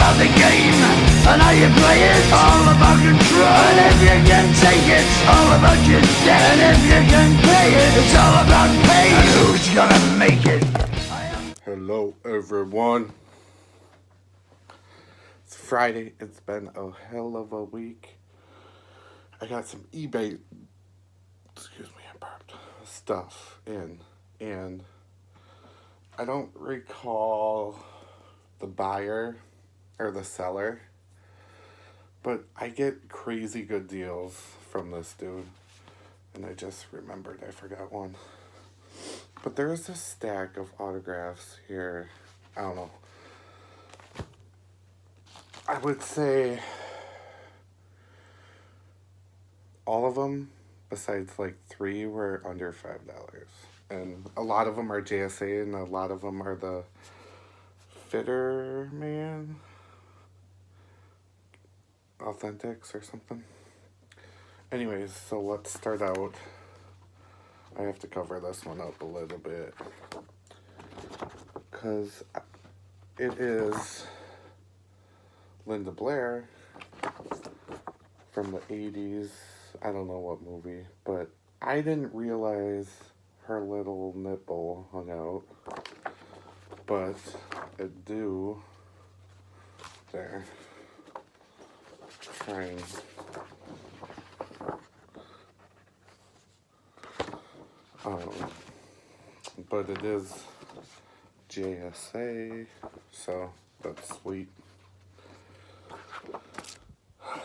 about the game and how you play it. All about control, and if you can take it, all about your debt. And if you can pay it, it's all about pay. And who's gonna make it? Hello everyone. It's Friday. It's been a hell of a week. I got some eBay I burped stuff in, and I don't recall the buyer or the seller, but I get crazy good deals from this dude, and I just remembered I forgot one. But there is this stack of autographs here. I don't know. I would say all of them, besides like 3, were under $5. And a lot of them are JSA, and a lot of them are the Fitter Man Authentics or something. Anyways, so let's start out. I have to cover this one up a little bit, because it is Linda Blair from the 80s. I don't know what movie, but I didn't realize her little nipple hung out, but it do there. Trying. But it is JSA, so that's sweet.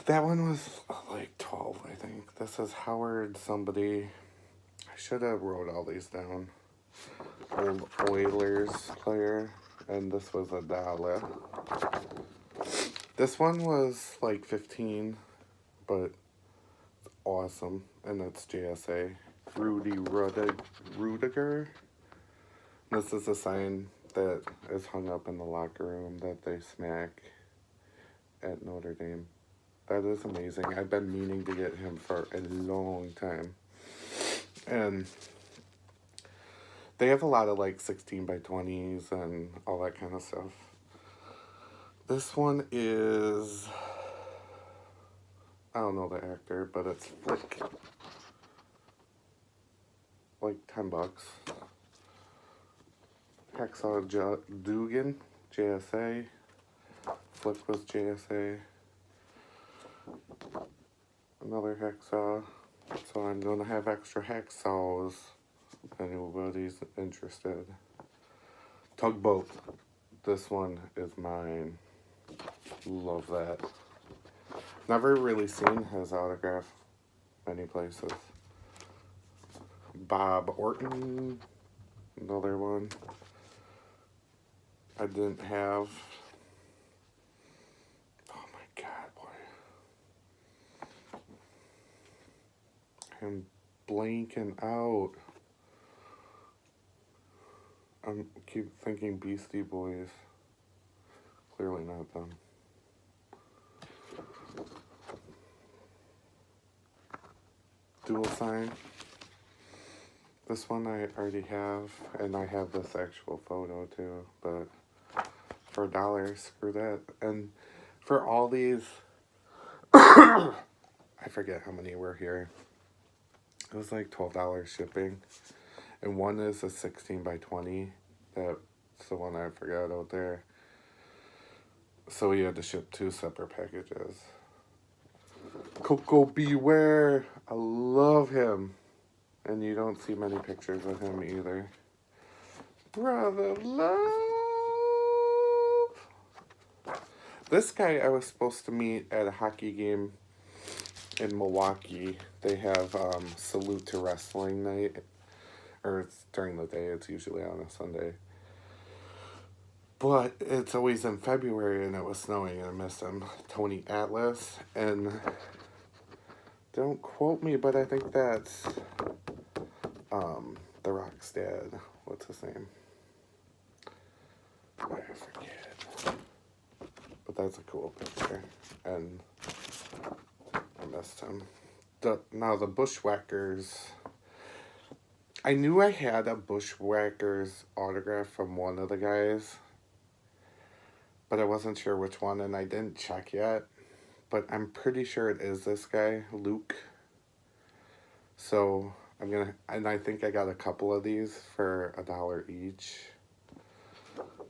That one was like 12, I think. This is Howard somebody. I should have wrote all these down. Old Oilers player, and this was $1. This one was like 15, but it's awesome, and it's JSA. Rudy Rudiger. This is a sign that is hung up in the locker room that they smack at Notre Dame. That is amazing. I've been meaning to get him for a long time. And they have a lot of like 16 by 20s and all that kind of stuff. This one is, I don't know the actor, but it's Flick. Like $10. Hacksaw Dugan, JSA. Flick was JSA. Another hacksaw. So I'm going to have extra hacksaws if anybody's interested. Tugboat. This one is mine. Love that. Never really seen his autograph many places. Bob Orton. Another one. I didn't have. Oh my god, boy. I'm blanking out. I keep thinking Beastie Boys. Clearly not them. Dual sign. This one I already have, and I have this actual photo too, but for $1, screw that. And for all these, I forget how many were here. It was like $12 shipping. And one is a 16 by 20. That's the one I forgot out there. So we had to ship 2 separate packages. Coco Beware. I love him. And you don't see many pictures of him either. Brother Love. This guy I was supposed to meet at a hockey game in Milwaukee. They have Salute to Wrestling night. Or it's during the day. It's usually on a Sunday. But it's always in February, and it was snowing, and I missed him. Tony Atlas. And don't quote me, but I think that's The Rock's dad. What's his name? I forget. But that's a cool picture. And I missed him. Now the Bushwhackers. I knew I had a Bushwhackers autograph from one of the guys. but I wasn't sure which one, and I didn't check yet. But I'm pretty sure it is this guy, Luke. So and I think I got a couple of these for $1 each.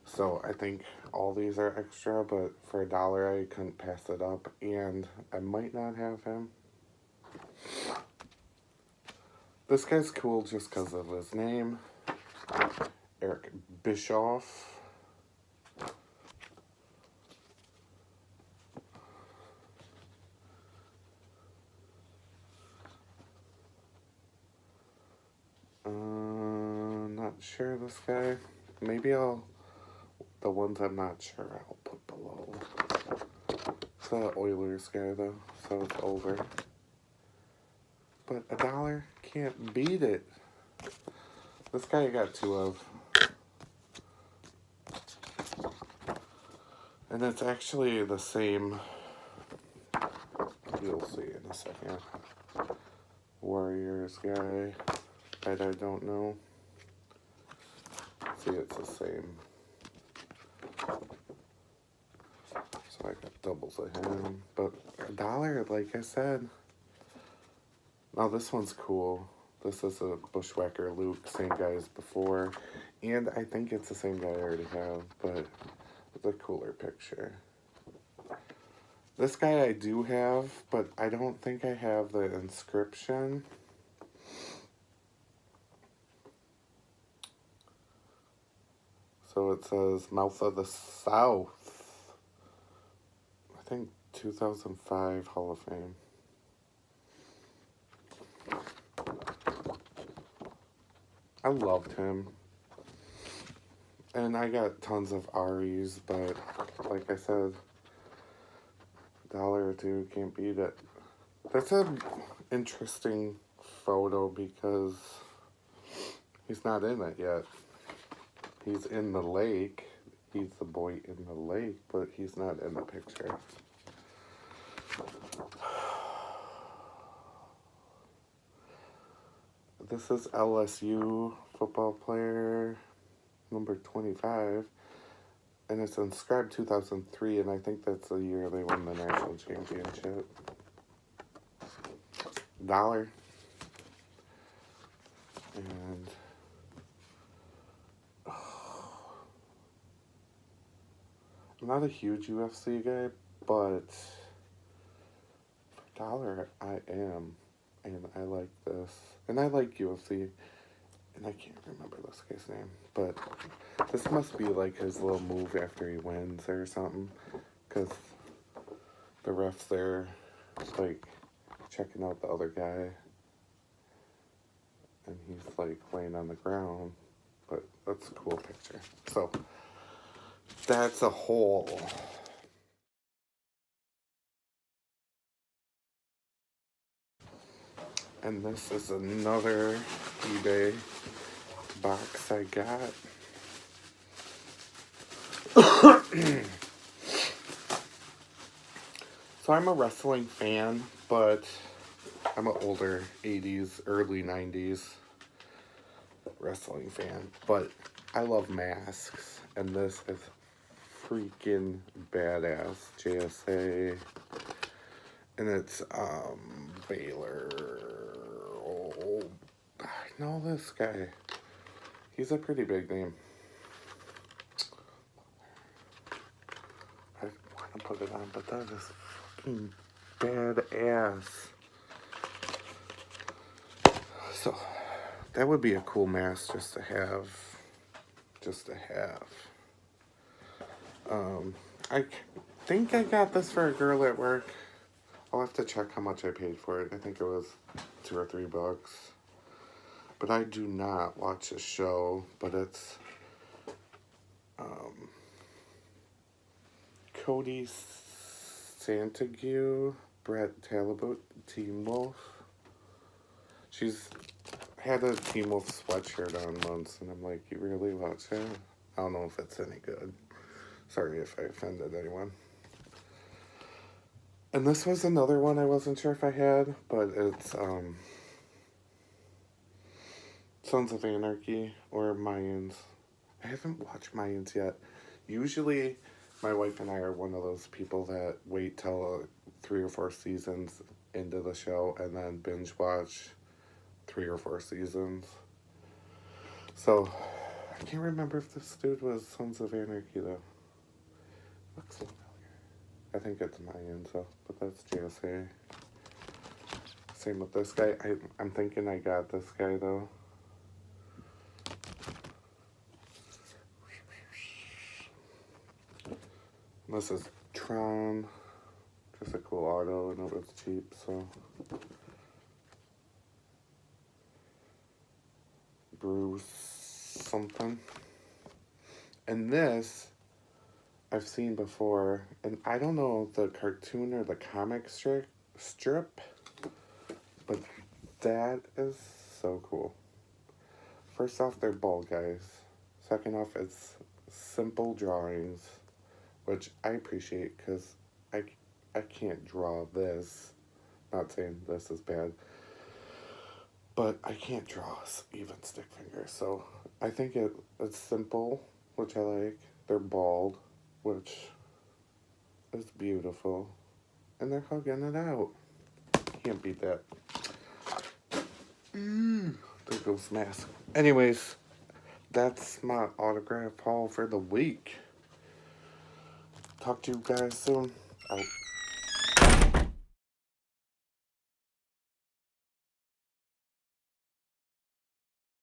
So I think all these are extra, but for $1 I couldn't pass it up, and I might not have him. This guy's cool just because of his name, Eric Bischoff. Not sure this guy. Maybe the ones I'm not sure I'll put below. It's the Oilers guy though, so it's over. But $1 can't beat it. This guy I got 2 of. And it's actually the same, you'll see in a second, Warriors guy that I don't know. See, it's the same. So I got doubles of him. But $1, like I said. Now this one's cool. This is a Bushwhacker Luke, same guy as before. And I think it's the same guy I already have, but it's a cooler picture. This guy I do have, but I don't think I have the inscription. So it says Mouth of the South. I think 2005 Hall of Fame. I loved him. And I got tons of Aries, but like I said, $1 or 2 can't beat it. That's an interesting photo because he's not in it yet. He's in the lake. He's the boy in the lake, but he's not in the picture. This is LSU football player number 25, and it's inscribed 2003, and I think that's the year they won the national championship. $1. And I'm not a huge UFC guy, but for $1 I am, and I like this, and I like UFC, and I can't remember this guy's name, but this must be like his little move after he wins or something, because the ref's there, like, checking out the other guy, and he's like laying on the ground, but that's a cool picture. So that's a haul. And this is another eBay box I got. So I'm a wrestling fan, but I'm an older 80s, early 90s wrestling fan. But I love masks, and this is freaking badass. JSA. And it's Baylor. Oh, I know this guy. He's a pretty big name. I want to put it on, but that is fucking badass. So that would be a cool mask just to have. I think I got this for a girl at work. I'll have to check how much I paid for it. I think it was $2 or $3. But I do not watch the show, but it's Cody Santague, Brett Talbot, Teen Wolf. She's had a Teen Wolf sweatshirt on once, and I'm like, you really watch it? I don't know if it's any good. Sorry if I offended anyone. And this was another one I wasn't sure if I had, but it's Sons of Anarchy or Mayans. I haven't watched Mayans yet. Usually My wife and I are one of those people that wait till 3 or 4 seasons into the show and then binge watch 3 or 4 seasons. So, I can't remember if this dude was Sons of Anarchy though. Looks familiar. I think it's Mayan, so, but that's JSA. Same with this guy. I'm thinking I got this guy though. This is Tron. Just a cool auto, and it was cheap, so. Bruce something. And this I've seen before, and I don't know the cartoon or the comic strip, but that is so cool. First off, they're bald guys. Second off, it's simple drawings, which I appreciate because I can't draw this. Not saying this is bad, but I can't draw even stick fingers. So I think it's simple, which I like. They're bald, which is beautiful. And they're hugging it out. Can't beat that. There goes mask. Anyways, that's my autograph haul for the week. Talk to you guys soon. Out.